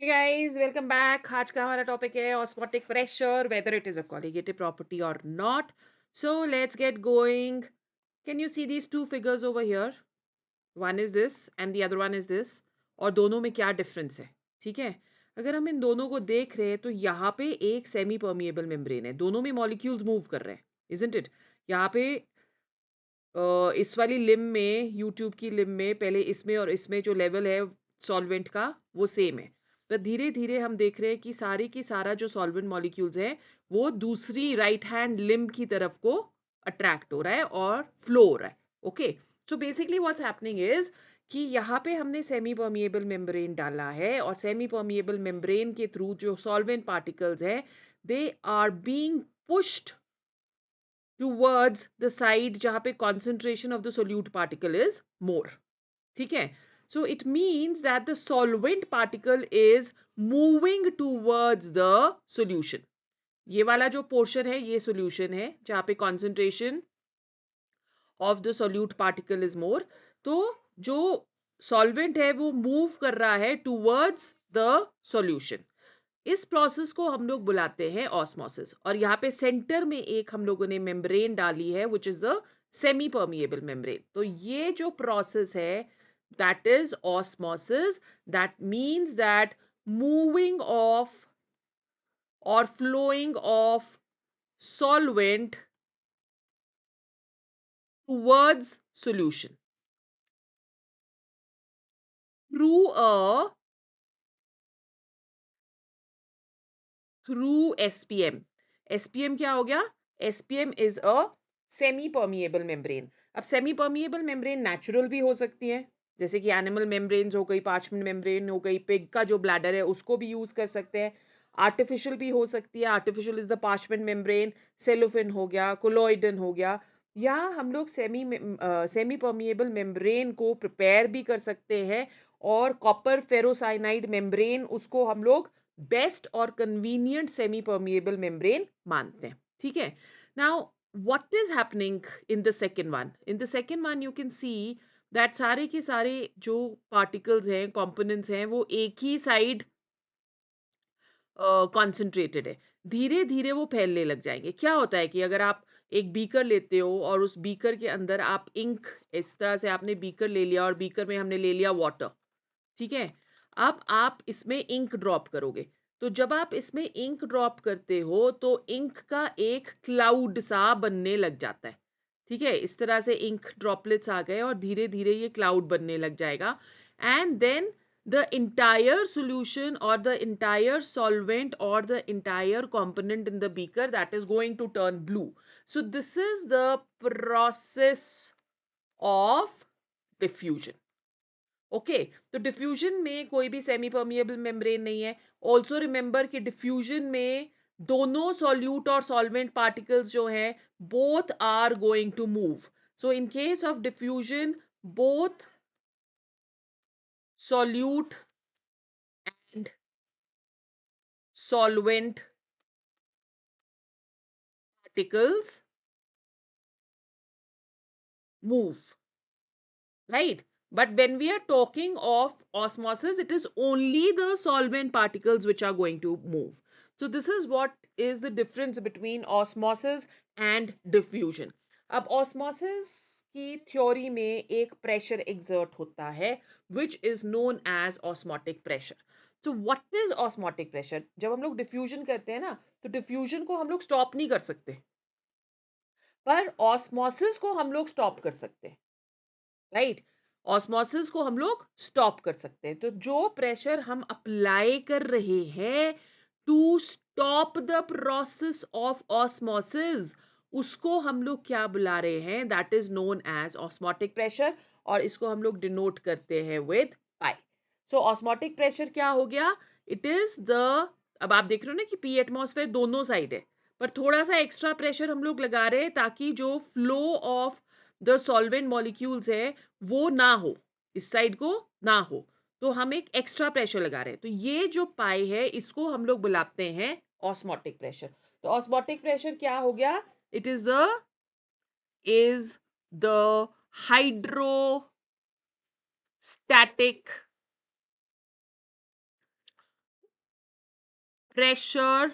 Hey guys, welcome back. आज का हमारा टॉपिक है osmotic pressure, whether it is a colligative property or not. So let's get going. Can you see these two figures over here? One is this and the other one is this. और दोनों में क्या difference है? ठीक है, अगर हम इन दोनों को देख रहे हैं तो यहाँ पे एक सेमी परमिएबल मेम्ब्रेन है, दोनों में मॉलिक्यूल्स मूव कर रहे हैं, इजंट इट? यहाँ पे इस वाली लिम में, यूट्यूब की लिम में, पहले इसमें और इसमें जो लेवल है सॉल्वेंट का वो सेम है, पर धीरे धीरे हम देख रहे हैं कि सारी की सारा जो सॉल्वेंट मॉलिक्यूल्स हैं वो दूसरी राइट हैंड लिम की तरफ को अट्रैक्ट हो रहा है और फ्लो हो रहा है। Okay, so basically what's happening is कि यहाँ पे हमने सेमी परमिएबल मेम्ब्रेन डाला है और सेमी परमिएबल मेम्ब्रेन के थ्रू जो सॉल्वेंट पार्टिकल्स हैं they are being pushed towards the side जहाँ पे concentration of the solute particle is more. ठीक है, so it means that the solvent particle is moving towards the solution. ये वाला जो पोर्शन है ये solution है जहाँ पे concentration of the solute particle is more. तो जो solvent है वो move कर रहा है towards the solution. इस प्रोसेस को हम लोग बुलाते हैं ऑस्मोसिस, और यहाँ पे सेंटर में एक हम लोगों ने मेम्ब्रेन डाली है which is the semi permeable membrane. तो ये जो प्रोसेस है that is osmosis, that means that moving of और flowing of solvent towards solution through a through SPM. SPM क्या हो गया? SPM is a semi permeable membrane. अब semi permeable membrane natural भी हो सकती है, जैसे कि एनिमल मेम्ब्रेन्स हो गई, पार्चमेंट मेम्ब्रेन हो गई, पिग का जो ब्लैडर है उसको भी यूज कर सकते हैं। आर्टिफिशियल भी हो सकती है, artificial is the parchment membrane, cellophane हो गया, कोलोइडन हो गया। या हम लोग सेमी परमिएबल मेम्ब्रेन को प्रिपेयर भी कर सकते हैं, और कॉपर फेरोसाइनाइड मेम्ब्रेन उसको हम लोग बेस्ट और कन्वीनियंट सेमी परमिएबल मेम्ब्रेन मानते हैं। ठीक है, now what is happening in the second one? In the second one you can see that सारे के सारे जो particles हैं, components हैं, वो एक ही साइड कॉन्सेंट्रेटेड है। धीरे धीरे वो फैलने लग जाएंगे। क्या होता है कि अगर आप एक बीकर लेते हो और उस बीकर के अंदर आप इंक, इस तरह से आपने बीकर ले लिया और बीकर में हमने ले लिया वाटर, ठीक है, अब आप इसमें इंक ड्रॉप करोगे, तो जब आप इसमें इंक ड्रॉप करते हो तो इंक का एक क्लाउड सा बनने लग जाता है। ठीक है, इस तरह से इंक ड्रॉपलेट्स आ गए और धीरे धीरे ये क्लाउड बनने लग जाएगा, and then the entire solution or the entire solvent or the entire component in the beaker that is going to turn blue. So this is the process of diffusion. Okay, तो diffusion में कोई भी semi permeable membrane नहीं है। Also remember कि diffusion में दोनों solute और सॉल्वेंट पार्टिकल्स जो हैं both are going to move. So in case of diffusion both solute and solvent particles move, right? But when we are talking of osmosis, it is only the solvent particles which are going to move. So this is what is the difference between osmosis and diffusion. अब osmosis की theory में एक pressure exert होता है which is known as osmotic pressure. So what is osmotic pressure? जब हम लोग diffusion करते हैं ना, तो diffusion को हम लोग stop नहीं कर सकते, पर osmosis को हम लोग stop कर सकते हैं, राइट? ऑस्मोसिस को हम लोग स्टॉप कर सकते हैं। तो जो प्रेशर हम अप्लाई कर रहे हैं to stop the process of osmosis, उसको हम लोग क्या बुला रहे हैं? That is known as osmotic pressure, और इसको हम लोग डिनोट करते हैं with pi. So osmotic pressure क्या हो गया? इट इज द, अब आप देख रहे हो ना कि पी एटमॉस्फेयर दोनों साइड है, पर थोड़ा सा एक्स्ट्रा प्रेशर हम लोग लगा रहे हैं ताकि जो flow of the solvent molecules है वो ना हो, इस साइड को ना हो, तो हम एक एक्स्ट्रा प्रेशर लगा रहे हैं। तो ये जो पाई है इसको हम लोग बुलाते हैं ऑस्मोटिक प्रेशर। तो ऑस्मोटिक प्रेशर क्या हो गया? It is the hydrostatic pressure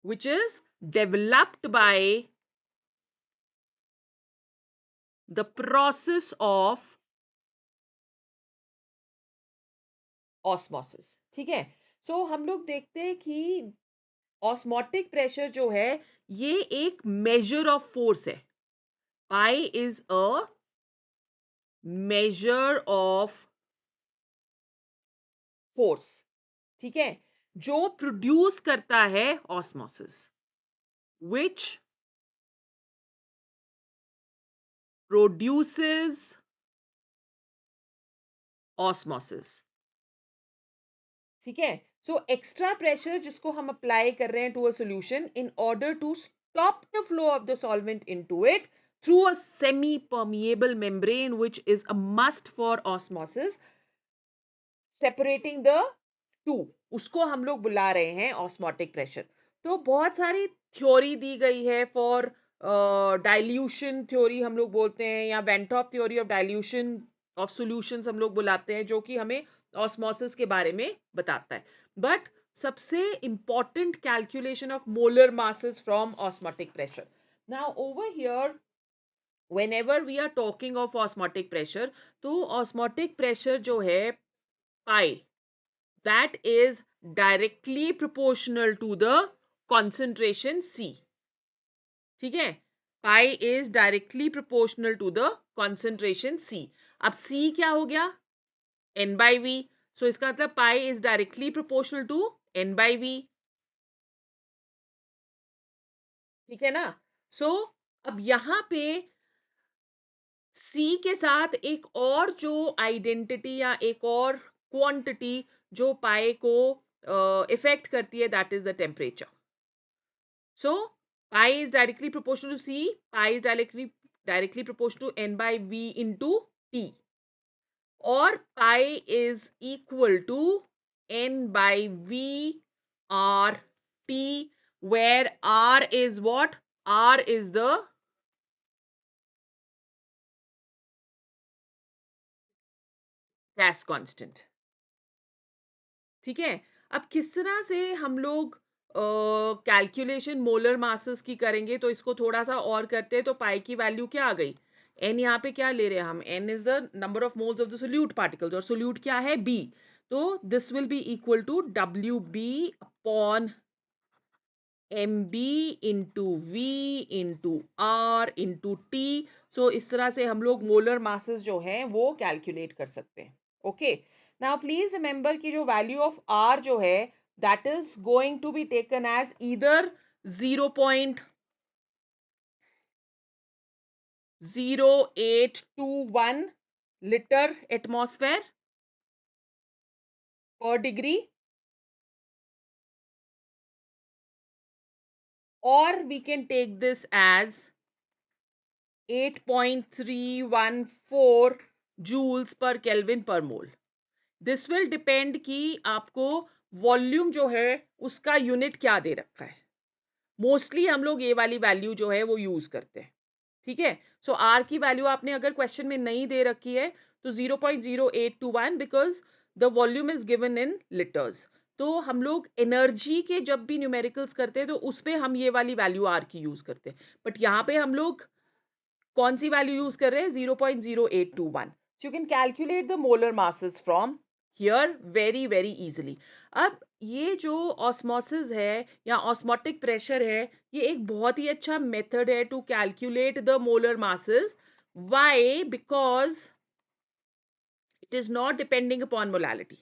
which is developed by the process of osmosis. ठीक है. सो हम लोग देखते हैं कि ऑस्मोटिक प्रेशर जो है ये एक मेजर ऑफ फोर्स है. Pi is a measure of force. ठीक है. जो प्रोड्यूस करता है ऑस्मोसिस, विच प्रोड्यूसेस ऑस्मोसिस. ठीक है. सो एक्स्ट्रा प्रेशर जिसको हम अप्लाई कर रहे हैं to a solution in order to stop the flow of the solvent into it through a semi permeable membrane which is a must for osmosis separating the two, उसको हम लोग बुला रहे हैं ऑस्मोटिक प्रेशर. तो बहुत सारी थ्योरी दी गई है फॉर डाइल्यूशन थ्योरी हम लोग बोलते हैं, या van't Hoff theory of dilution of solutions हम लोग बुलाते हैं, जो कि हमें ऑस्मोसिस के बारे में बताता है. बट सबसे important calculation of molar masses from osmotic pressure. Now over here whenever we are talking of osmotic pressure, तो osmotic pressure जो है pi, that is directly proportional to the concentration C. ठीक है. pi is directly proportional to the concentration C. अब C क्या हो गया? N by V. So इसका मतलब pi is directly proportional to N by V. ठीक है ना. So अब यहां पे सी के साथ एक और जो आइडेंटिटी या एक और क्वांटिटी जो पाए को इफेक्ट करती है, that is the temperature. So pi is directly proportional to C. Pi is directly proportional to N by V into T, और pi is equal to N by V R T, where r is what? R is the gas constant. ठीक है. अब किस तरह से हम लोग calculation molar masses की करेंगे, तो इसको थोड़ा सा और करते हैं. तो पाई की वैल्यू क्या आ गई? एन यहाँ पे क्या ले रहे हैं हम? N is the number of moles of the solute particles, और सोल्यूट क्या है? बी. तो this will be equal to W B upon M B into V into R into T. So इस तरह से हम लोग मोलर मासेस जो हैं वो कैलकुलेट कर सकते हैं. ओके. नाउ प्लीज रिमेंबर कि जो वैल्यू ऑफ आर जो है, that is going to be taken as either 0.0821 liter atmosphere per degree, or we can take this as 8.314 joules per Kelvin per mole. This will depend कि आपको volume जो है उसका unit क्या दे रखा है. मोस्टली हम लोग ये वाली वैल्यू जो है वो यूज करते हैं. ठीक है. सो आर की वैल्यू आपने अगर क्वेश्चन में नहीं दे रखी है तो 0.0821, because the volume is given in litres. तो हम लोग एनर्जी के जब भी न्यूमेरिकल्स करते हैं तो उसपे हम ये वाली वैल्यू आर की यूज करते हैं. बट यहाँ पे हम लोग कौन सी वैल्यू यूज कर रहे हैं? 0.0821. So you can calculate the molar masses from here very very easily. अब ये जो ऑस्मोसिस है या ऑस्मोटिक प्रेशर है, ये एक बहुत ही अच्छा मेथड है to calculate the molar masses. Why? Because it is not depending upon molality.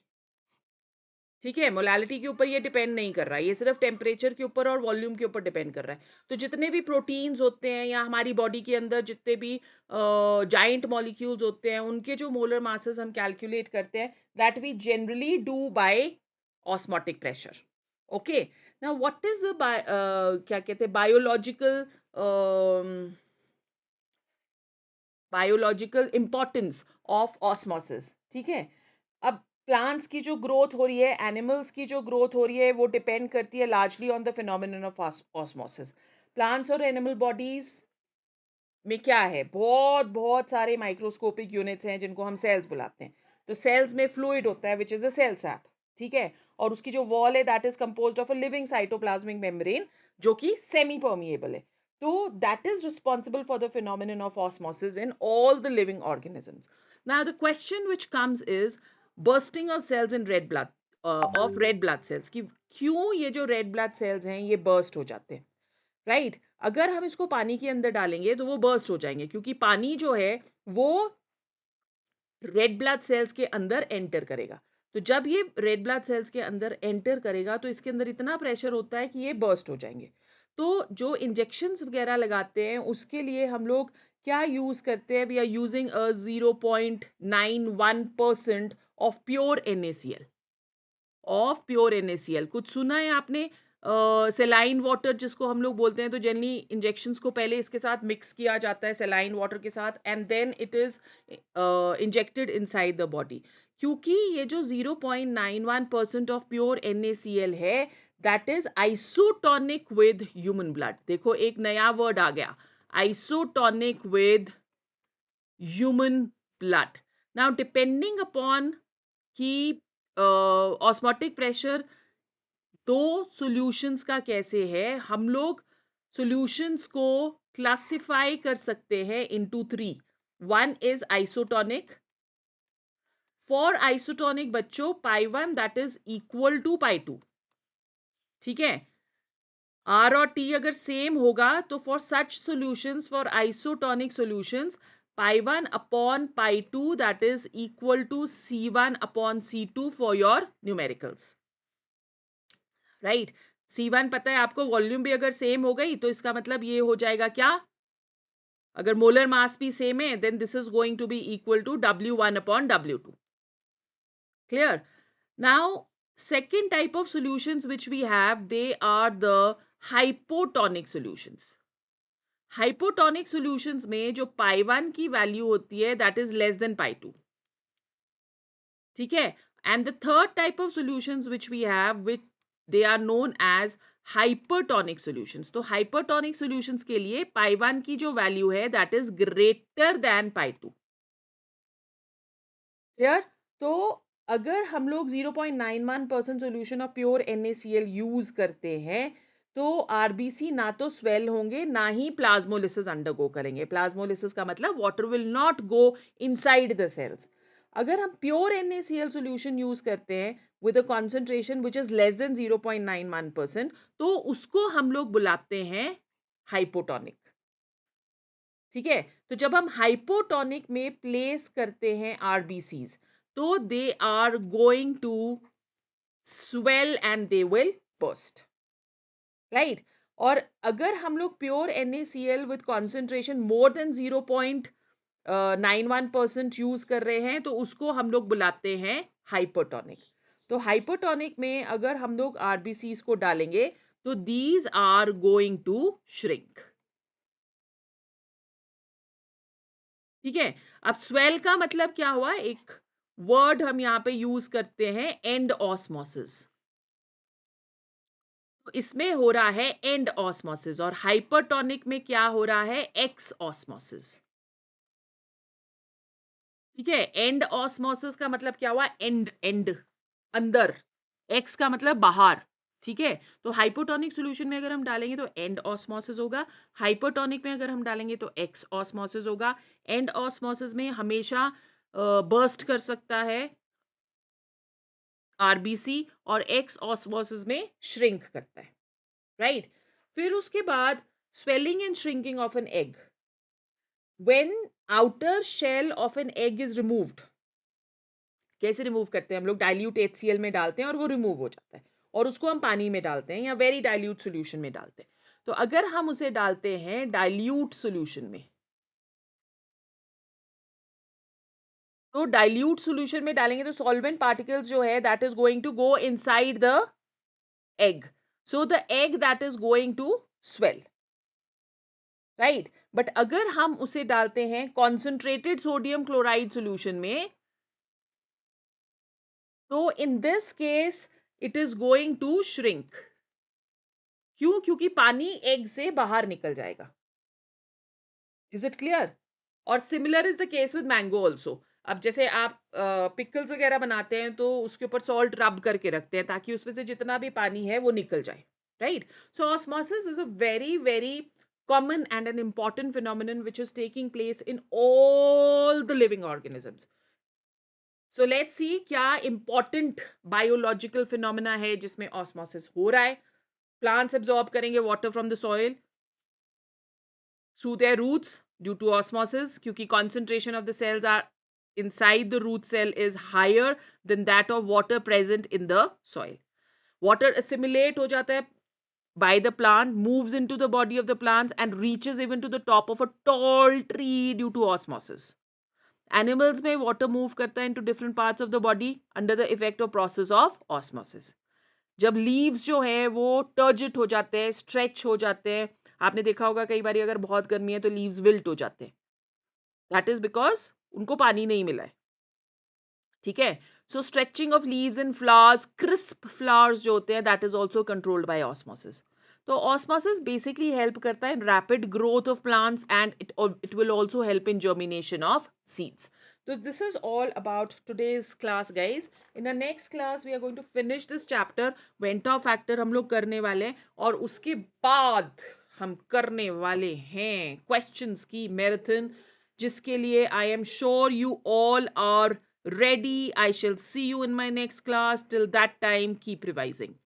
ठीक है. मोलालिटी के ऊपर ये डिपेंड नहीं कर रहा है, ये सिर्फ टेम्परेचर के ऊपर और वॉल्यूम के ऊपर डिपेंड कर रहा है. तो जितने भी प्रोटीन्स होते हैं या हमारी बॉडी के अंदर जितने भी जाइंट मॉलिक्यूल्स होते हैं, उनके जो मोलर मासेस हम कैलकुलेट करते हैं, that we generally do by osmotic pressure. Okay. Now what is the क्या कहते हैं, बायोलॉजिकल इंपॉर्टेंस ऑफ ऑस्मोसिस. ठीक है. अब प्लांट्स की जो ग्रोथ हो रही है, एनिमल्स की जो ग्रोथ हो रही है, वो डिपेंड करती है largely on the phenomenon of osmosis. Plants और एनिमल बॉडीज में क्या है? बहुत बहुत सारे माइक्रोस्कोपिक यूनिट्स हैं जिनको हम सेल्स बुलाते हैं. तो सेल्स में फ्लूइड होता है which is a cell sap. ठीक है, और उसकी जो वॉल है that is composed of a living cytoplasmic membrane जो कि सेमी परमिएबल है. तो that is responsible for the phenomenon of osmosis in all the living organisms. Now the question which comes is bursting of cells in red blood of red blood cells कि क्यों ये जो red blood cells हैं ये burst हो जाते हैं, right right? अगर हम इसको पानी के अंदर डालेंगे तो वो बर्स्ट हो जाएंगे क्योंकि पानी जो है वो रेड ब्लड सेल्स के अंदर एंटर करेगा. तो जब ये रेड ब्लड सेल्स के अंदर एंटर करेगा तो इसके अंदर इतना प्रेशर होता है कि ये बर्स्ट हो जाएंगे. तो जो इंजेक्शंस वगैरह लगाते हैं उसके लिए हम लोग क्या यूज करते हैं? We are using a 0.91% of pure NaCl. Of pure NaCl कुछ सुना है आपने? सेलाइन वाटर जिसको हम लोग बोलते हैं, तो जनरली इंजेक्शंस को पहले इसके साथ मिक्स किया जाता है सेलाइन वाटर के साथ and then it is injected inside the body. क्योंकि ये जो 0.91% ऑफ प्योर NaCl है that is isotonic with human blood. देखो एक नया वर्ड आ गया, isotonic with human blood. Now depending upon कि ऑस्मोटिक प्रेशर दो सॉल्यूशंस का कैसे है, हम लोग सॉल्यूशंस को क्लासिफाई कर सकते हैं into three. One is isotonic. For isotonic बच्चों pi one that is equal to pi two. ठीक है, आर और टी अगर सेम होगा तो for such solutions, for isotonic solutions, pi one upon pi two that is equal to C1 upon C2 for your numericals. Right, C1 पता है आपको, volume भी अगर सेम हो गई तो इसका मतलब ये हो जाएगा क्या? अगर मोलर मास भी सेम है then this is going to be equal to W1 upon W2. Clear? Now second type of solutions which we have, they are the hypotonic solutions. Hypotonic solutions में जो पाई वन की value होती है that is less than pi two. ठीक है, and the third type of solutions which we have which they are known as hypertonic solutions. तो hypertonic solutions के लिए पाई वन की जो वैल्यू है that is greater than pi two. Clear? तो अगर हम लोग 0.91% solution of pure NaCl use करते हैं तो आरबीसी ना तो स्वेल होंगे ना ही प्लाज्मोलिसिस अंडरगो करेंगे. प्लाज्मोलिसिस का मतलब water will not go inside the cells. अगर हम प्योर NaCl सॉल्यूशन यूज करते हैं with a concentration which is less than 0.91% तो उसको हम लोग बुलाते हैं हाइपोटोनिक. ठीक है, तो जब हम हाइपोटोनिक में प्लेस करते हैं आरबीसीज तो they are going to swell and they will burst. Right, और अगर हम लोग pure NaCl with concentration more than 0.91% use कर रहे हैं तो उसको हम लोग बुलाते हैं हाइपोटोनिक. तो हाइपोटोनिक में अगर हम लोग आरबीसीज को डालेंगे तो these are going to shrink. ठीक है, अब स्वेल का मतलब क्या हुआ? एक वर्ड हम यहां पे यूज करते हैं, एंड ऑस्मोसिस. तो इसमें हो रहा है एंड ऑस्मोसिस और हाइपरटोनिक में क्या हो रहा है? X osmosis. ठीक है, एंड ऑस्मोसिस का मतलब क्या हुआ? एंड, एंड अंदर, एक्स का मतलब बाहर. ठीक है, तो हाइपोटोनिक सॉल्यूशन में अगर हम डालेंगे तो एंड ऑस्मोसिस होगा, हाइपोटोनिक में अगर हम डालेंगे तो एक्स ऑस्मोसिस होगा. एंड ऑस्मोसिस में हमेशा बर्स्ट कर सकता है आरबीसी और एक्स ऑस्मोसिस में श्रिंक करता है. राइट, फिर उसके बाद swelling and shrinking of an egg. When outer shell of an egg is removed, कैसे रिमूव करते हैं हम लोग? डाइल्यूट HCl में डालते हैं और वो रिमूव हो जाता है और उसको हम पानी में डालते हैं या वेरी डाइल्यूट सॉल्यूशन में डालते हैं. तो अगर हम उसे डालते हैं डाइल्यूट सॉल्यूशन में तो डाइल्यूट सॉल्यूशन में डालेंगे तो सॉल्वेंट पार्टिकल्स जो है that is going to go inside the egg. So the egg that is going to swell. Right, but अगर हम उसे डालते हैं कॉन्सेंट्रेटेड सोडियम क्लोराइड सॉल्यूशन में तो in this case it is going to shrink. क्यों? क्योंकि पानी एग से बाहर निकल जाएगा. Is it clear? और similar is the case with mango also. अब जैसे आप पिकल्स वगैरह बनाते हैं तो उसके ऊपर सॉल्ट रब करके रखते हैं ताकि उसमें से जितना भी पानी है वो निकल जाए, right? So osmosis is a very very common and an important phenomenon which is taking place in all the living organisms. So let's see क्या important biological phenomena है जिसमें osmosis हो रहा है. Plants absorb करेंगे water from the soil through their roots due to osmosis क्योंकि concentration of the cells are inside the root cell is higher than that of water present in the soil. Water assimilate हो जाता है by the plant, moves into the body of the plants and reaches even to the top of a tall tree due to osmosis. Animals में water move करता है into different parts of the body under the effect of process of osmosis. जब leaves जो है वो turgid हो जाते हैं, स्ट्रेच हो जाते हैं, आपने देखा होगा कई बार अगर बहुत गर्मी है तो लीव्स विल्ट हो जाते हैं. दैट इज बिकॉज उनको पानी नहीं मिला है. ठीक है. So stretching of leaves and flowers, crisp flowers जो होते हैं, that is also controlled by osmosis. तो ऑस्मोसिस बेसिकली हेल्प करता है in rapid growth of plants and it will also help in germination of seeds. So this is all about today's class, guys. In our next class, we are going to finish this chapter. Venta factor हम लोग करने वाले हैं और उसके बाद हम करने वाले हैं questions की marathon, जिसके लिए I am sure you all are ready. I shall see you in my next class. Till that time, keep revising.